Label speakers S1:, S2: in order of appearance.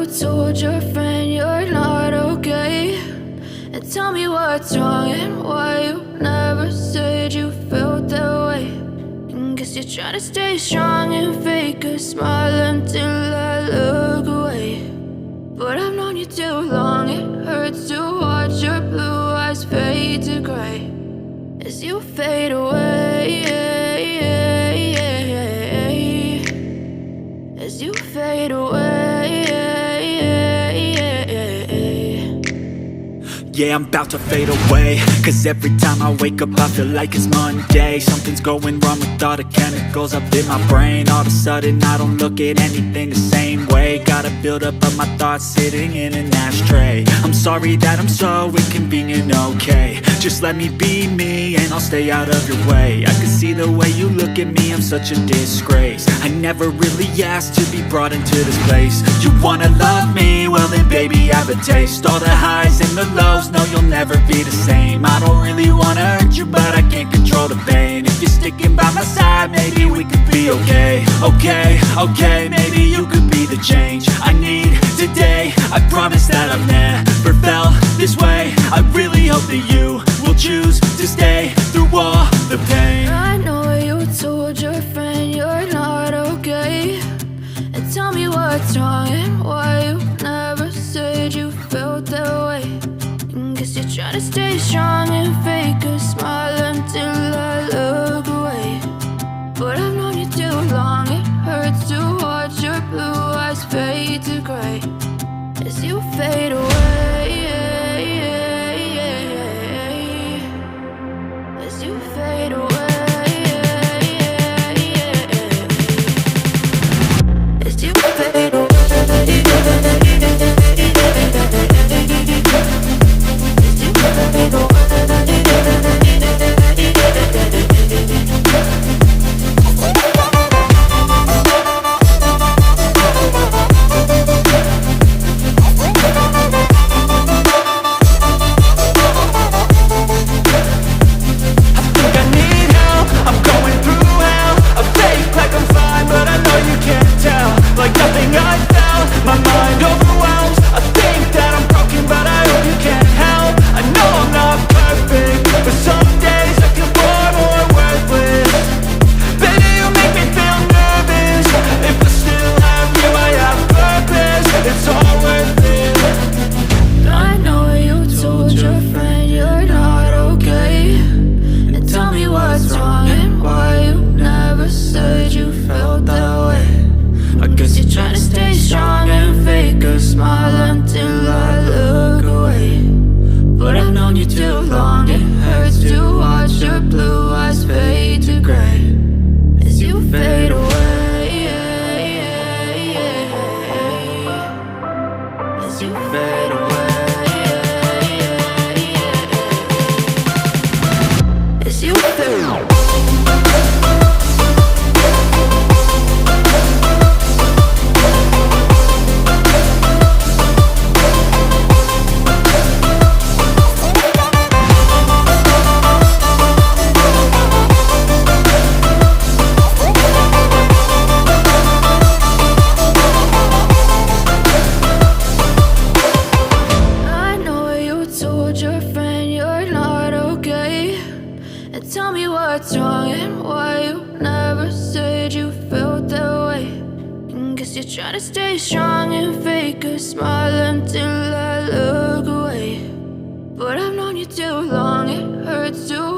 S1: told your friend you're not okay? And tell me what's wrong and why you never said you felt that way. And guess you're trying to stay strong and fake a smile until I look away. But I've known you too long, it hurts to watch your blue eyes fade to gray as you fade away, as you fade away.
S2: Yeah, I'm about to fade away, cause every time I wake up I feel like it's Monday. Something's going wrong with all the chemicals up in my brain. All of a sudden I don't look at anything the same way. Got a buildup of my thoughts sitting in an ashtray. I'm sorry that I'm so inconvenient, okay? Just let me be me and I'll stay out of your way. I can see the way you look at me, I'm such a disgrace. I never really asked to be brought into this place. You wanna love me? Well then baby, have a taste. All the highs and the lows, no, you'll never be the same. I don't really wanna hurt you, but I can't control the pain. If you're sticking by my side, maybe we could be okay. Okay, maybe you could be the change I need today. I promise that I've never felt this way. I really hope that you will choose to stay through all the pain.
S1: I know you told your friend you're not okay. And tell me what's wrong and why you never said you felt that way. Guess you're trying to stay strong and fake a smile until I look away. But I've known you too long, it hurts to watch your blue eyes fade to gray as you fade away, as you fade away, as you fade away. Try to stay strong and fake a smile until I look away. But I've known you too long, it hurts to